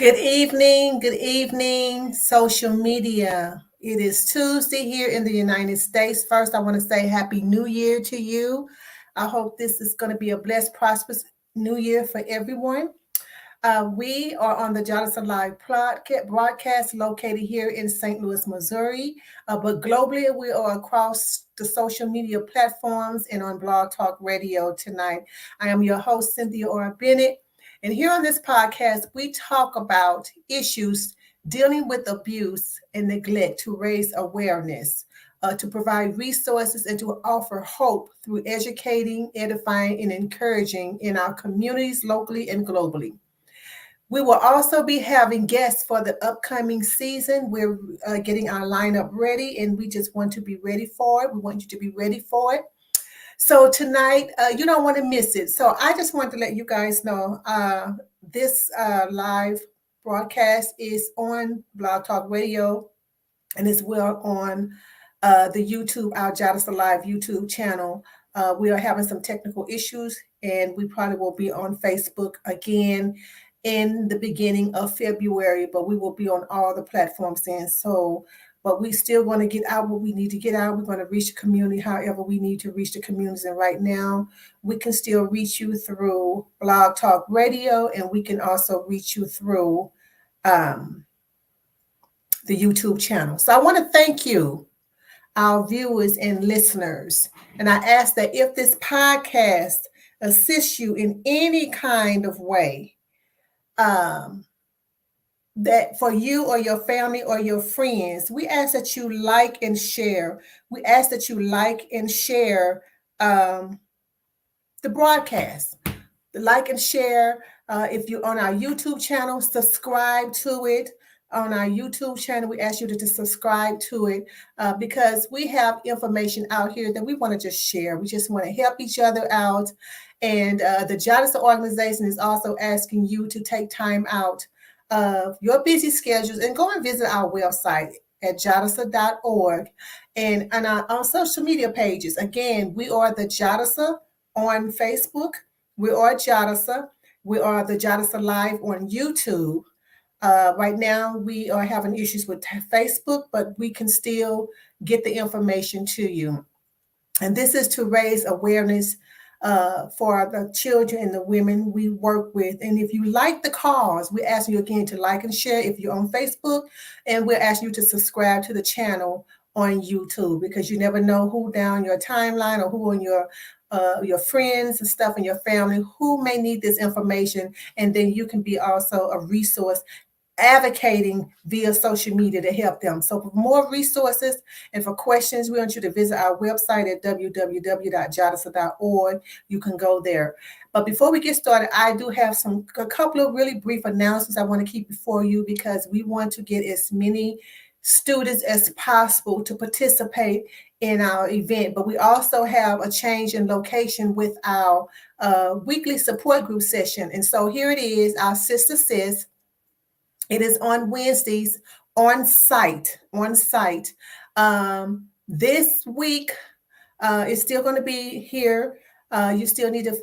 good evening, social media. It is Tuesday here in the United States. First, I want to say Happy New Year to you. I hope this is going to be a blessed, prosperous New Year for everyone. We are on the JADASA Live broadcast located here in St. Louis, Missouri. But globally, we are across the social media platforms and on Blog Talk Radio tonight. I am your host, Cynthia Ora Bennett. And here on this podcast, we talk about issues dealing with abuse and neglect to raise awareness, to provide resources, and to offer hope through educating, edifying, and encouraging in our communities locally and globally. We will also be having guests for the upcoming season. We're getting our lineup ready, and we just want to be ready for it. We want you to be ready for it. So tonight, you don't want to miss it. So I just want to let you guys know this live broadcast is on Blog Talk Radio and as well on the YouTube, our JADASA Live YouTube channel. We are having some technical issues, and we probably will be on Facebook again in the beginning of February, but we will be on all the platforms then. But we still want to get out what we need to get out. We're going to reach the community however we need to reach the communities. And right now, we can still reach you through Blog Talk Radio, and we can also reach you through the YouTube channel. So I want to thank you, our viewers and listeners. And I ask that if this podcast assists you in any kind of way, that for you or your family or your friends, we ask that you like and share. We ask that you like and share the broadcast. Like and share. If you're on our YouTube channel, subscribe to it. On our YouTube channel, we ask you to subscribe to it because we have information out here that we want to just share. We just want to help each other out. And the JADASA organization is also asking you to take time out of your busy schedules and go and visit our website at jadasa.org and on our social media pages. Again, we are the JADASA on Facebook. We are JADASA. We are the JADASA Live on YouTube. Right now, we are having issues with Facebook, but we can still get the information to you. And this is to raise awareness for the children and the women we work with. And if you like the cause, we ask you again to like and share if you're on Facebook, and we're asking you to subscribe to the channel on YouTube, because you never know who down your timeline or who on your friends and stuff and your family who may need this information. And then you can be also a resource advocating via social media to help them. So for more resources and for questions, we want you to visit our website at www.jadasa.org. You can go there. But before we get started, I do have a couple of really brief announcements I want to keep before you, because we want to get as many students as possible to participate in our event. But we also have a change in location with our weekly support group session. And so here it is, our Sister Sis. It is on Wednesdays on site. This week, it's still going to be here. You still need to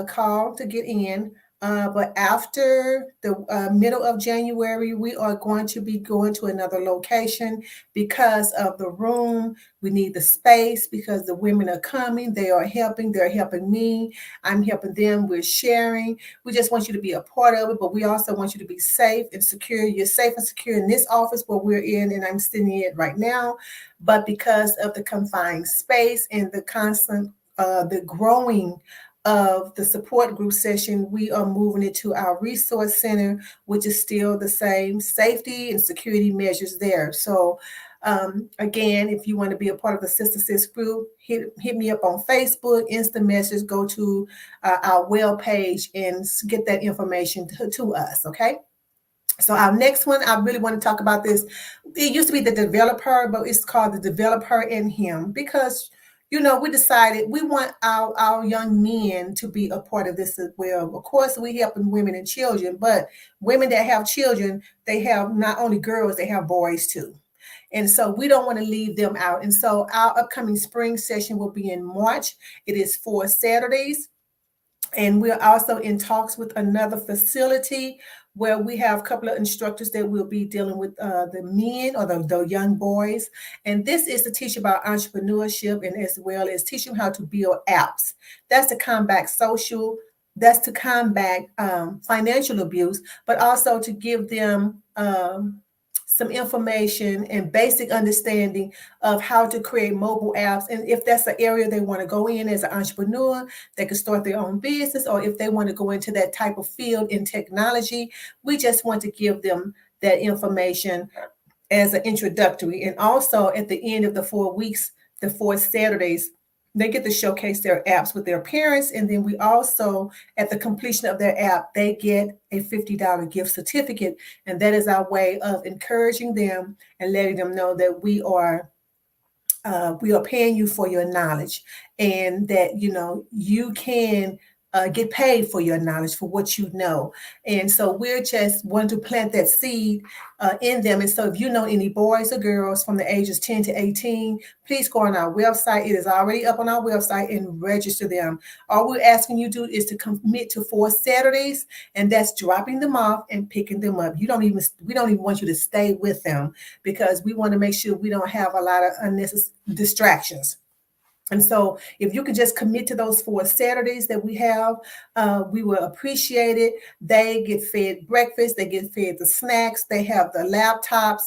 call to get in. But after the middle of January, we are going to be going to another location because of the room. We need the space because the women are coming. They are helping. They're helping me. I'm helping them. We're sharing. We just want you to be a part of it, but we also want you to be safe and secure. You're safe and secure in this office where we're in, and I'm sitting in it right now. But because of the confined space and the constant, the growing of the support group session, we are moving it to our resource center, which is still the same safety and security measures there. So again, if you want to be a part of the Sister Sis group, hit me up on Facebook, instant message, go to our web page and get that information to us, okay? So our next one, I really want to talk about this. It used to be the developer, but it's called the developer in him, because we decided we want our young men to be a part of this as well. Of course, we helping women and children, but women that have children, they have not only girls, they have boys too. And so we don't want to leave them out. And so our upcoming spring session will be in March. It is 4 Saturdays. And we're also in talks with another facility where we have a couple of instructors that will be dealing with the men or the young boys. And this is to teach about entrepreneurship and as well as teach them how to build apps. That's to combat financial abuse, but also to give them some information and basic understanding of how to create mobile apps. And if that's the area they want to go in as an entrepreneur, they can start their own business, or if they want to go into that type of field in technology, we just want to give them that information as an introductory. And also at the end of the 4 weeks, the 4 Saturdays, they get to showcase their apps with their parents. And then we also, at the completion of their app, they get a $50 gift certificate. And that is our way of encouraging them and letting them know that we are paying you for your knowledge, and that you can get paid for your knowledge, for what you know. And so we're just wanting to plant that seed in them. And so if you know any boys or girls from the ages 10 to 18, please go on our website. It is already up on our website, and register them. All we're asking you to do is to commit to 4 Saturdays, and that's dropping them off and picking them up. We don't even want you to stay with them, because we want to make sure we don't have a lot of unnecessary distractions. And so if you can just commit to those 4 Saturdays that we have, we will appreciate it. They get fed breakfast. They get fed the snacks. They have the laptops.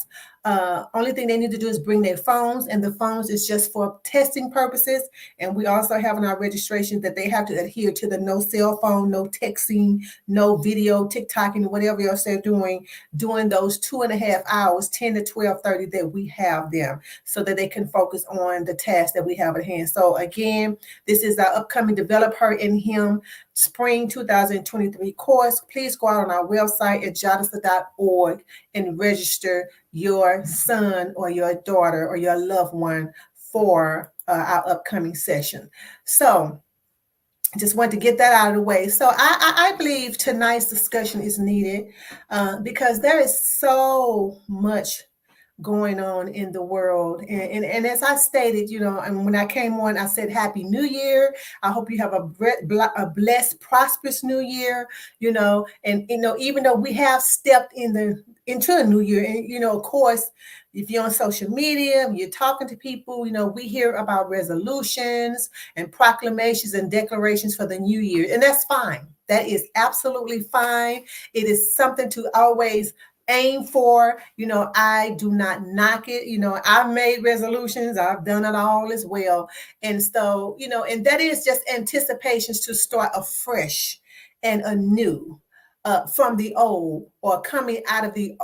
Only thing they need to do is bring their phones, and the phones is just for testing purposes. And we also have in our registration that they have to adhere to the no cell phone, no texting, no video, TikToking, whatever else they're doing during those 2.5 hours, 10 to 12:30 that we have them, so that they can focus on the task that we have at hand. So again, this is our upcoming Develop Her in Him Spring 2023 course. Please go out on our website at JADASA.org and register your son or your daughter or your loved one for our upcoming session. So just want to get that out of the way. So I believe tonight's discussion is needed because there is so much going on in the world. And as I stated, and when I came on, I said, Happy New Year. I hope you have a blessed, prosperous New Year, and, even though we have stepped into a new year, and, of course, if you're on social media, you're talking to people, we hear about resolutions and proclamations and declarations for the new year. And that's fine. That is absolutely fine. It is something to always aim for. I do not knock it. I've made resolutions. I've done it all as well. And so, and that is just anticipations to start afresh and anew from the old, or coming out of the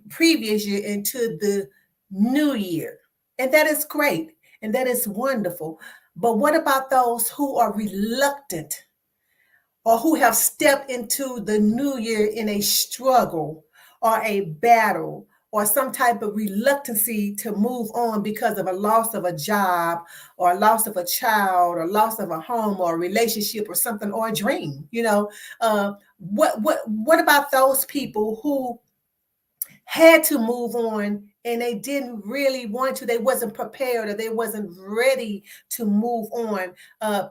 previous year into the new year. And that is great. And that is wonderful. But what about those who are reluctant, or who have stepped into the new year in a struggle or a battle, or some type of reluctancy to move on because of a loss of a job, or a loss of a child, or loss of a home, or a relationship, or something, or a dream? What about those people who had to move on and they didn't really want to? They wasn't prepared, or they wasn't ready to move on,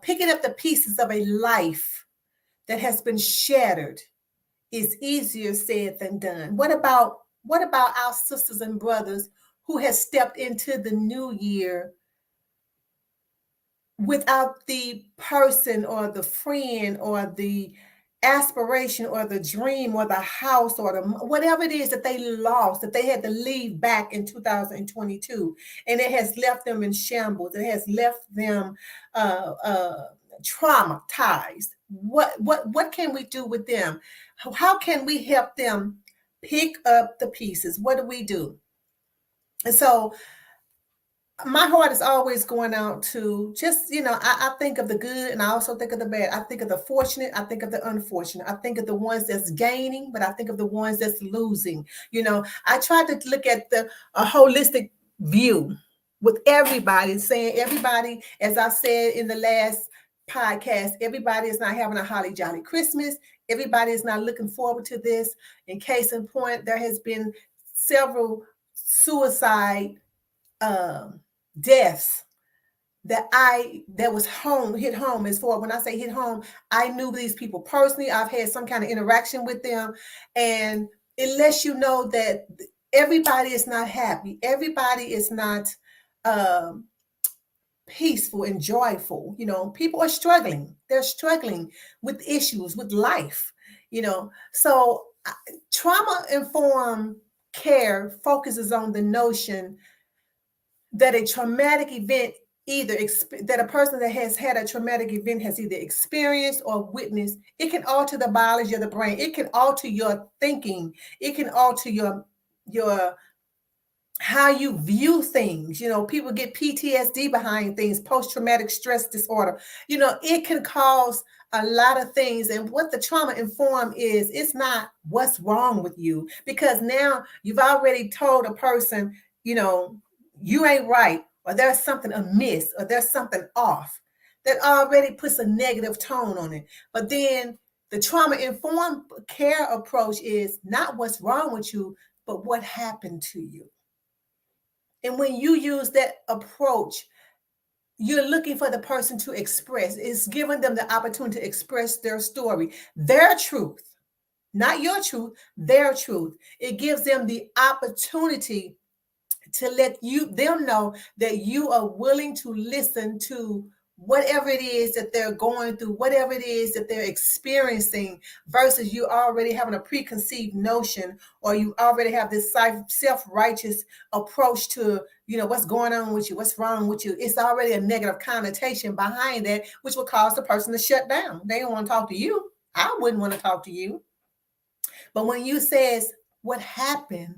picking up the pieces of a life that has been shattered is easier said than done. What about our sisters and brothers who has stepped into the new year without the person, or the friend, or the aspiration, or the dream, or the house, or the whatever it is that they lost, that they had to leave back in 2022, and it has left them in shambles? It has left them traumatized. What can we do with them? How can we help them pick up the pieces? What do we do? And so my heart is always going out to just, I think of the good, and I also think of the bad. I think of the fortunate. I think of the unfortunate. I think of the ones that's gaining, but I think of the ones that's losing. I try to look at a holistic view with everybody, saying everybody, as I said in the last podcast, everybody is not having a holly jolly Christmas. Everybody is not looking forward to this. In case in point, there has been several suicide deaths that was hit home. As for when I say hit home, I knew these people personally. I've had some kind of interaction with them, and it lets you know that everybody is not happy. Everybody is not um, peaceful and joyful. People are struggling. They're struggling with issues with life. So trauma informed care focuses on the notion that a traumatic event that a person that has had a traumatic event has either experienced or witnessed. It can alter the biology of the brain. It can alter your thinking. It can alter your how you view things. People get PTSD behind things, post-traumatic stress disorder. It can cause a lot of things. And what the trauma informed is, it's not what's wrong with you, because now you've already told a person, you ain't right, or there's something amiss, or there's something off. That already puts a negative tone on it. But then the trauma informed care approach is not what's wrong with you, but what happened to you. And when you use that approach, you're looking for the person to express. It's giving them the opportunity to express their story, their truth, not your truth, their truth. It gives them the opportunity to let them know that you are willing to listen to whatever it is that they're going through, whatever it is that they're experiencing, versus you already having a preconceived notion, or you already have this self-righteous approach to, what's going on with you, what's wrong with you. It's already a negative connotation behind that, which will cause the person to shut down. They don't want to talk to you. I wouldn't want to talk to you. But when you says what happened,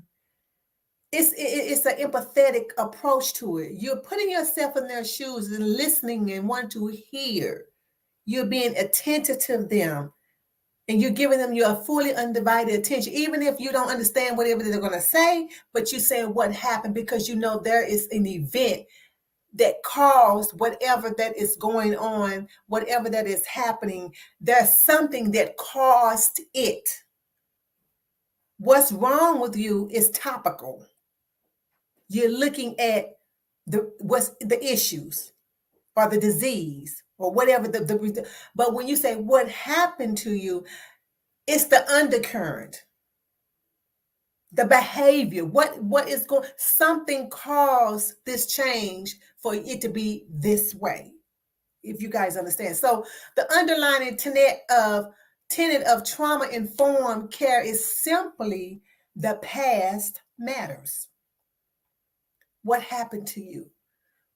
it's an empathetic approach to it. You're putting yourself in their shoes and listening and want to hear. You're being attentive to them, and you're giving them your fully undivided attention, even if you don't understand whatever they're going to say, but you're saying what happened, because there is an event that caused whatever that is going on, whatever that is happening. There's something that caused it. What's wrong with you is topical. You're looking at what's the issues or the disease or whatever but when you say what happened to you, it's the undercurrent, the behavior, what is going, something caused this change for it to be this way, if you guys understand. So the underlying tenet of trauma informed care is simply the past matters. What happened to you?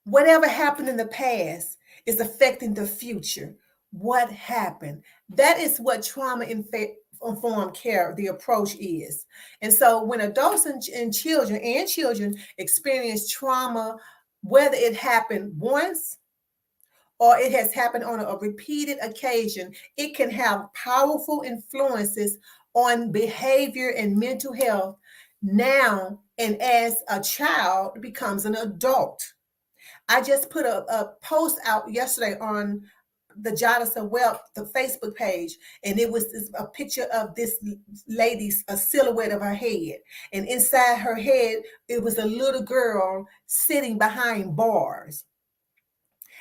Whatever happened in the past is affecting the future. What happened? That is what trauma informed care, the approach is. And so when adults and children experience trauma, whether it happened once or it has happened on a repeated occasion, it can have powerful influences on behavior and mental health now and as a child becomes an adult. I just put a post out yesterday on the JADASA the Facebook page, and it was a picture of this lady's, a silhouette of her head. And inside her head, it was a little girl sitting behind bars.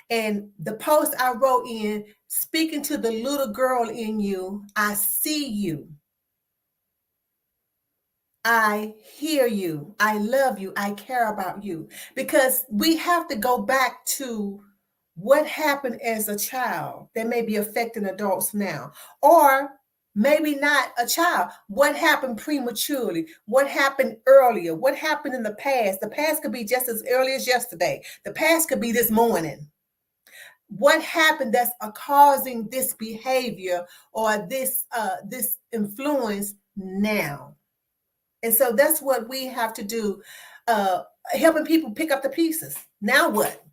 And the post I wrote in, speaking to the little girl in you, I see you. I hear you. I love you. I care about you. Because we have to go back to what happened as a child that may be affecting adults now. Or maybe not a child. What happened prematurely? What happened earlier? What happened in the past? The past could be just as early as yesterday. The past could be this morning. What happened that's causing this behavior or this influence now? And so that's what we have to do, helping people pick up the pieces. Now what?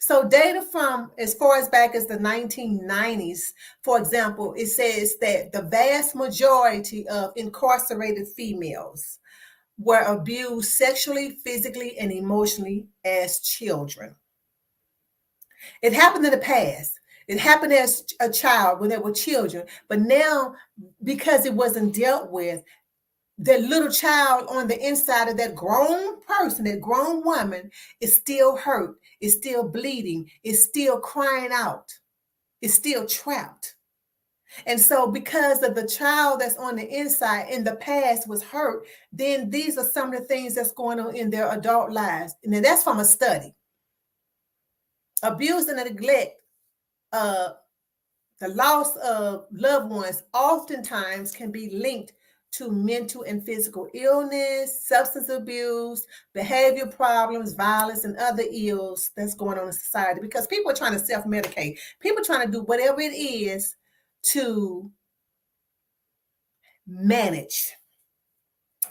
So data from as far as back as the 1990s, for example, it says that the vast majority of incarcerated females were abused sexually, physically, and emotionally as children. It happened in the past. It happened as a child when they were children. But now, because it wasn't dealt with, that little child on the inside of that grown person, that grown woman, is still hurt, is still bleeding, is still crying out, is still trapped. And so because of the child that's on the inside in the past was hurt, then these are some of the things that's going on in their adult lives. And then that's from a study. Abuse and neglect, the loss of loved ones oftentimes can be linked to mental and physical illness, substance abuse, behavior problems, violence, and other ills that's going on in society, because people are trying to self-medicate. People are trying to do whatever it is to manage.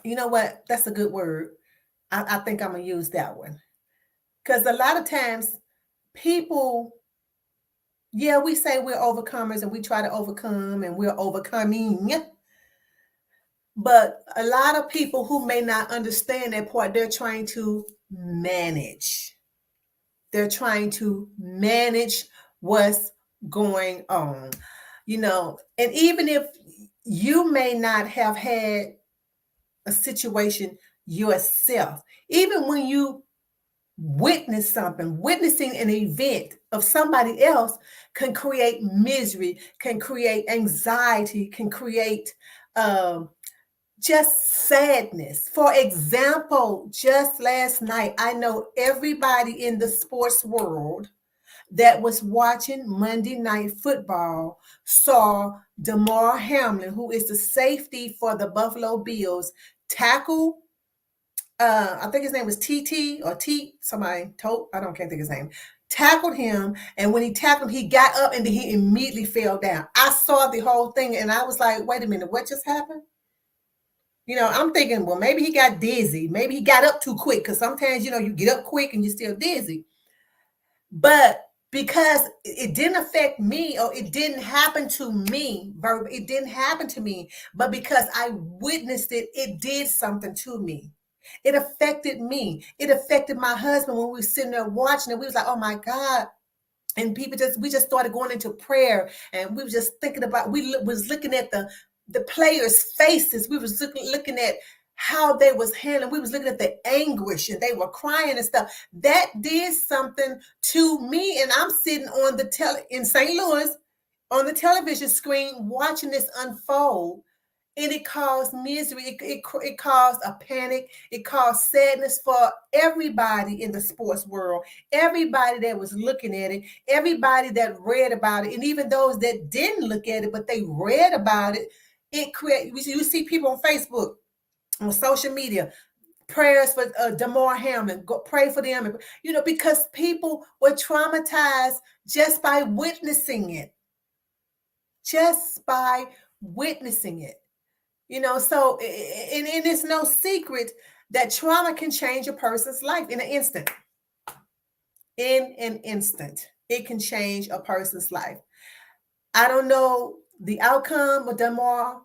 You know what? That's a good word. I think I'm going to use that one. Because a lot of times people, yeah, we say we're overcomers and we try to overcome and we're overcoming. But a lot of people who may not understand that part, they're trying to manage. They're trying to manage what's going on. You know, and even if you may not have had a situation yourself, even when you witness something, witnessing an event of somebody else can create misery, can create anxiety, can create just sadness. For example, just last night, I know everybody in the sports world that was watching Monday Night Football saw Damar Hamlin, who is the safety for the Buffalo Bills, tackle. I think his name was TT or T. Somebody told, can't think of his name. Tackled him, and when he tackled him, he got up and then he immediately fell down. I saw the whole thing, and I was like, "Wait a minute, what just happened?" You know, I'm thinking, well, maybe he got dizzy. Maybe he got up too quick, because sometimes, you know, you get up quick and you're still dizzy. But because it didn't affect me, or it didn't happen to me, it didn't happen to me, but because I witnessed it, it did something to me. It affected me. It affected my husband when we were sitting there watching it. We was like, oh my God. And we just started going into prayer, and we were just thinking about, we was looking at the players' faces. We was looking at how they was handling. We was looking at the anguish, and they were crying and stuff. That did something to me. And I'm sitting on in St. Louis on the television screen watching this unfold. And it caused misery. It caused a panic. It caused sadness for everybody in the sports world, everybody that was looking at it, everybody that read about it, and even those that didn't look at it, but they read about it. It created, you see people on Facebook, on social media, prayers for Damar Hamlin, go pray for them, you know, because people were traumatized just by witnessing it. Just by witnessing it. You know, so, and it's no secret that trauma can change a person's life in an instant. In an instant, it can change a person's life. I don't know the outcome of Damar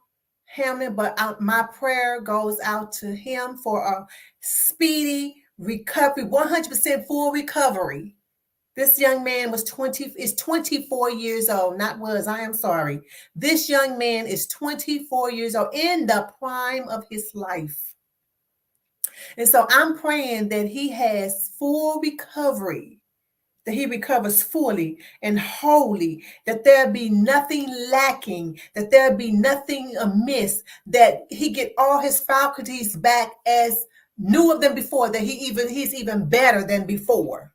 Hamlin, but my prayer goes out to him for a speedy recovery, 100% full recovery. This young man is 24 years old, I am sorry. This young man is 24 years old, in the prime of his life. And so I'm praying that he has full recovery, that he recovers fully and wholly, that there be nothing lacking, that there be nothing amiss, that he get all his faculties back as new of them before, that he's even better than before.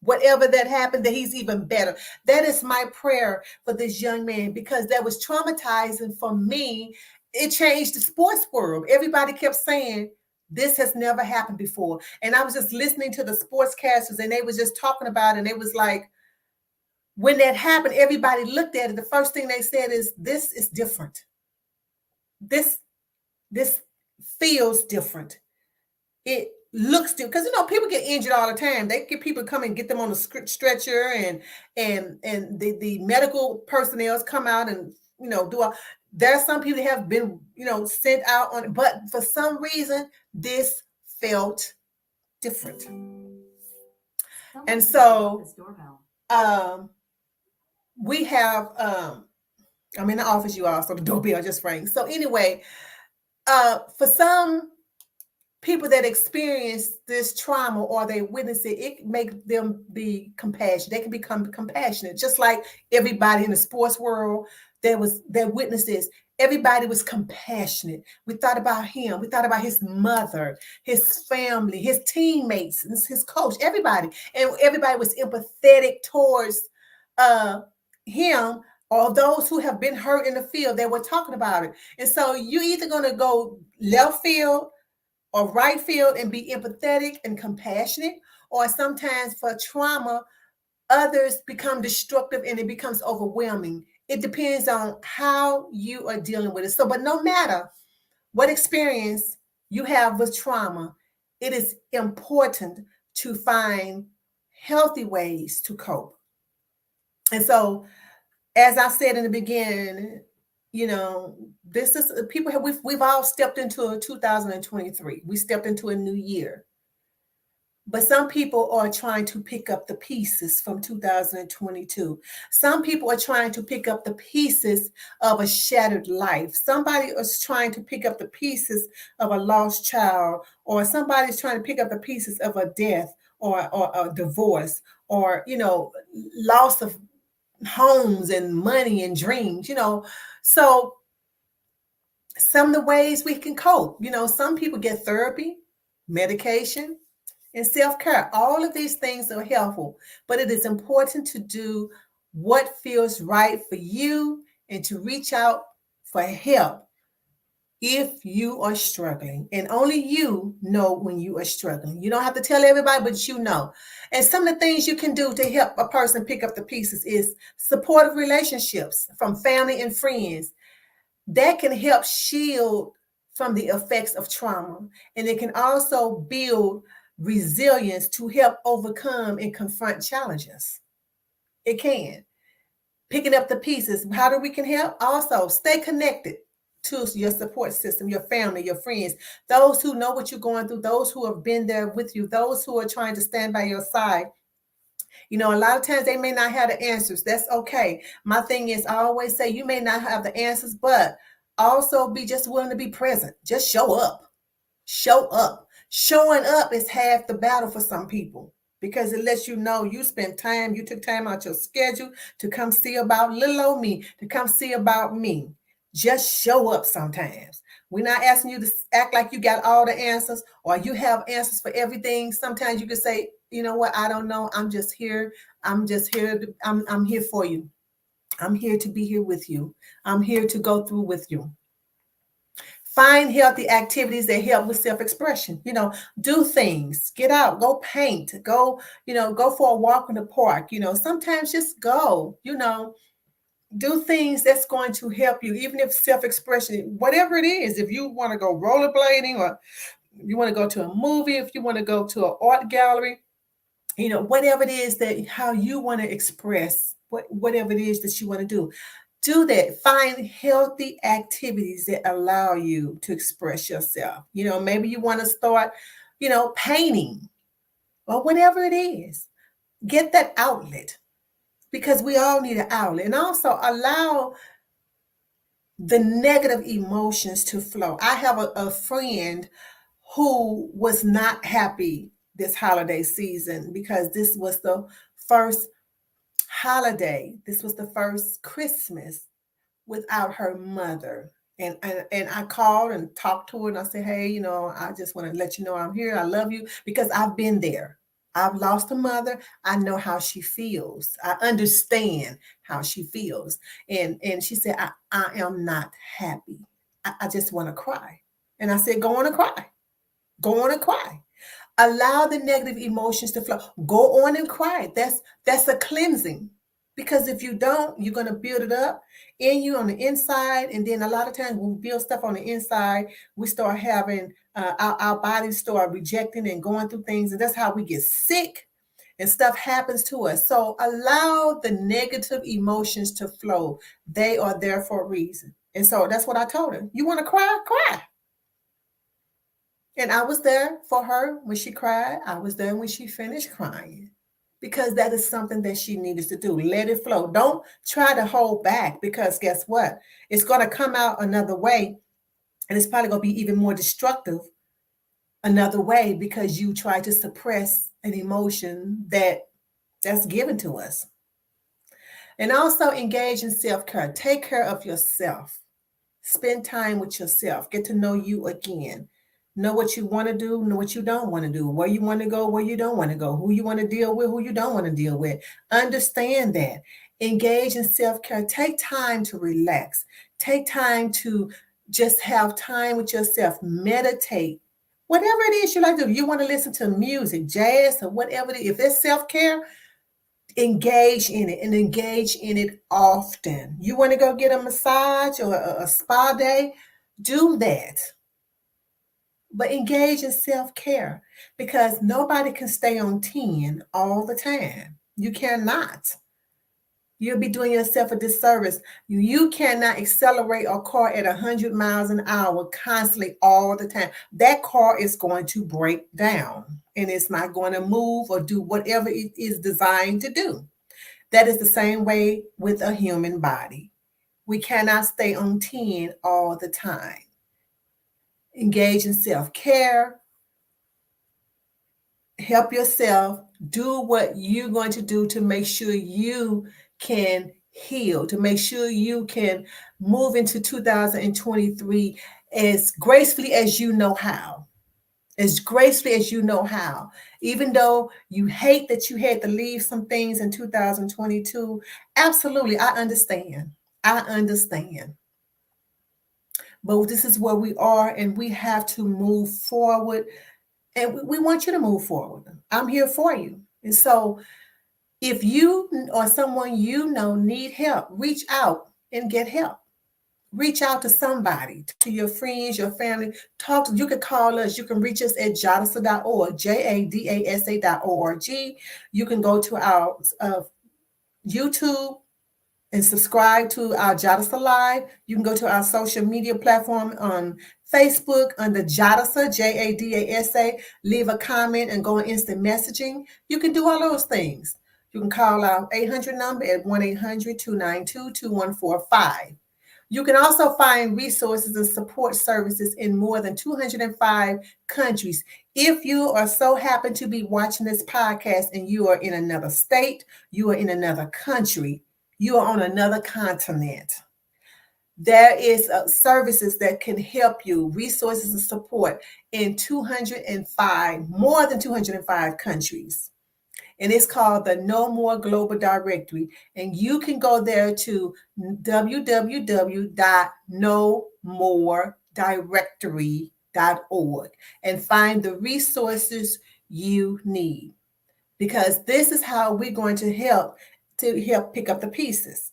Whatever that happened, that he's even better. That is my prayer for this young man, because that was traumatizing for me. It changed the sports world. Everybody kept saying, this has never happened before. And I was just listening to the sportscasters, and they was just talking about it. And it was like, when that happened, everybody looked at it. The first thing they said is, this is different. This feels different. It looks different, because, you know, people get injured all the time. They get people come and get them on a stretcher, and the medical personnel come out and, you know, there's some people that have been, you know, sent out on it, but for some reason this felt different. And so we have I'm in the office, you all, so the doorbell just rang. So anyway, For some people that experience this trauma or they witness it, it makes them be compassionate. They can become compassionate, just like everybody in the sports world that witnessed this. Everybody was compassionate. We thought about him. We thought about his mother, his family, his teammates, his coach, everybody. And everybody was empathetic towards him or those who have been hurt in the field. They were talking about it. And so you're either going to go left field or right field and be empathetic and compassionate, or sometimes for trauma, others become destructive and it becomes overwhelming. It depends on how you are dealing with it. So, but no matter what experience you have with trauma, it is important to find healthy ways to cope. And so, as I said in the beginning, this is people have we've all stepped into a 2023. We stepped into a new year. But some people are trying to pick up the pieces from 2022. Some people are trying to pick up the pieces of a shattered life. Somebody is trying to pick up the pieces of a lost child, or somebody's trying to pick up the pieces of a death or a divorce, or loss of homes and money and dreams. So some of the ways we can cope, some people get therapy, medication, and self-care. All of these things are helpful, but it is important to do what feels right for you and to reach out for help if you are struggling. And only you know when you are struggling. You don't have to tell everybody, but you know. And some of the things you can do to help a person pick up the pieces is supportive relationships from family and friends. That can help shield from the effects of trauma. And it can also build resilience to help overcome and confront challenges. It can. Picking up the pieces. How do we can help? Also, stay connected to your support system, your family, your friends, those who know what you're going through, those who have been there with you, those who are trying to stand by your side. A lot of times they may not have the answers. That's okay. My thing is, I always say you may not have the answers, but also be just willing to be present. Just show up. Show up. Showing up is half the battle for some people, because it lets you know you spent time, you took time out your schedule to come see about little old me, to come see about me. Just show up sometimes. We're not asking you to act like you got all the answers or you have answers for everything. Sometimes you can say, you know what, I don't know. I'm just here. I'm here for you. I'm here to be here with you. I'm here to go through with you. Find healthy activities that help with self-expression. Do things, get out, go paint, go for a walk in the park. Sometimes just go, do things that's going to help you, even if self-expression, whatever it is. If you want to go rollerblading, or you want to go to a movie, if you want to go to an art gallery, whatever it is that how you want to express whatever it is that you want to do that. Find healthy activities that allow you to express yourself. Maybe you want to start, painting or whatever it is. Get that outlet, because we all need an outlet. And also allow the negative emotions to flow. I have a friend who was not happy this holiday season because this was the first holiday. This was the first Christmas without her mother. And I called and talked to her, and I said, hey, I just want to let you know I'm here. I love you, because I've been there. I've lost a mother. I know how she feels. I understand how she feels. And she said, I am not happy. I just want to cry. And I said, go on and cry. Go on and cry. Allow the negative emotions to flow. Go on and cry. That's a cleansing. Because if you don't, you're going to build it up in you on the inside. And then a lot of times when we build stuff on the inside, we start having our bodies start rejecting and going through things. And that's how we get sick and stuff happens to us. So allow the negative emotions to flow. They are there for a reason. And so that's what I told her. You want to cry? Cry. And I was there for her when she cried. I was there when she finished crying. Because that is something that she needed to do. Let it flow. Don't try to hold back, because guess what? It's going to come out another way And it's probably going to be even more destructive another way because you try to suppress an emotion that's given to us. And also engage in self-care. Take care of yourself. Spend time with yourself. Get to know you again. Know what you want to do, know what you don't want to do, where you want to go, where you don't want to go, who you want to deal with, who you don't want to deal with. Understand that. Engage in self-care. Take time to relax. Take time to just have time with yourself. Meditate. Whatever it is you like to do. You want to listen to music, jazz, or whatever it is. If it's self-care, engage in it and engage in it often. You want to go get a massage or a spa day? Do that. But engage in self-care because nobody can stay on 10 all the time. You cannot. You'll be doing yourself a disservice. You cannot accelerate a car at 100 miles an hour constantly all the time. That car is going to break down and it's not going to move or do whatever it is designed to do. That is the same way with a human body. We cannot stay on 10 all the time. Engage in self-care. Help yourself. Do what you're going to do to make sure you can heal, to make sure you can move into 2023 as gracefully as you know how. As gracefully as you know how. Even though you hate that you had to leave some things in 2022, absolutely, I understand. I understand. But this is where we are, and we have to move forward. And we want you to move forward. I'm here for you. And so if you or someone you know need help, reach out and get help. Reach out to somebody, to your friends, your family. You can call us. You can reach us at jadasa.org, JADASA.org. You can go to our YouTube and subscribe to our JADASA Live. You can go to our social media platform on Facebook under JADASA, JADASA. Leave a comment and go on instant messaging. You can do all those things. You can call our 800 number at 1-800-292-2145. You can also find resources and support services in more than 205 countries. If you are so happen to be watching this podcast and you are in another state, you are in another country, you are on another continent, there is services that can help you, resources and support in more than 205 countries. And it's called the No More Global Directory. And you can go there to www.nomoredirectory.org and find the resources you need. Because this is how we're going to help pick up the pieces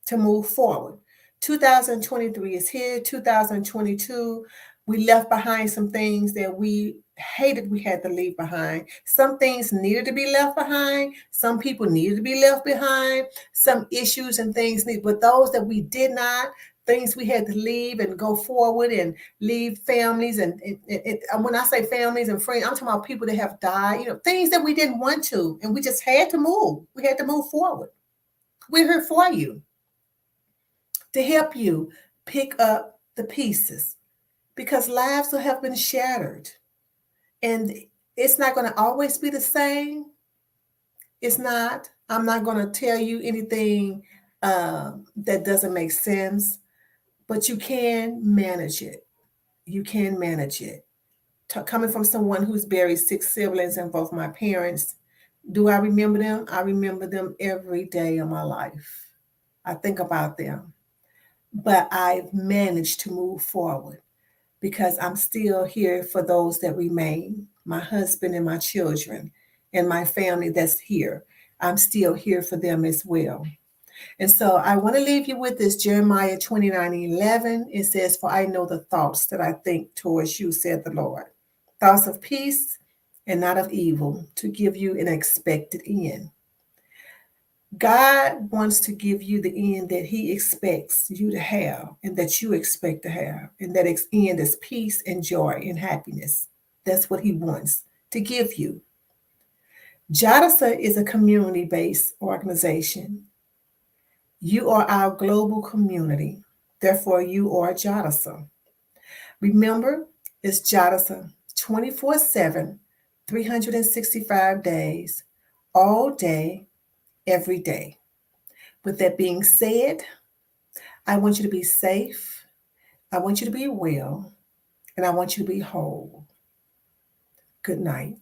to move forward. 2023 is here. 2022, we left behind some things that we hated we had to leave behind. Some things needed to be left behind. Some people needed to be left behind. Some issues and things but those that we did not, things we had to leave and go forward and leave families. And when I say families and friends, I'm talking about people that have died, things that we didn't want to, and we just had to move. We had to move forward. We're here for you to help you pick up the pieces because lives have been shattered. And it's not going to always be the same. It's not. I'm not going to tell you anything that doesn't make sense, but you can manage it. You can manage it. Coming from someone who's buried 6 siblings and both my parents, do I remember them? I remember them every day of my life. I think about them. But I've managed to move forward because I'm still here for those that remain, my husband and my children and my family that's here. I'm still here for them as well. And so I want to leave you with this Jeremiah 29:11. It says, "For I know the thoughts that I think towards you, said the Lord, thoughts of peace and not of evil, to give you an expected end." God wants to give you the end that he expects you to have and that you expect to have. And that end is peace and joy and happiness. That's what he wants to give you. JADASA is a community-based organization. You are our global community. Therefore, you are JADASA. Remember, it's JADASA 24/7, 365 days, all day, every day. With that being said, I want you to be safe. I want you to be well. And I want you to be whole. Good night.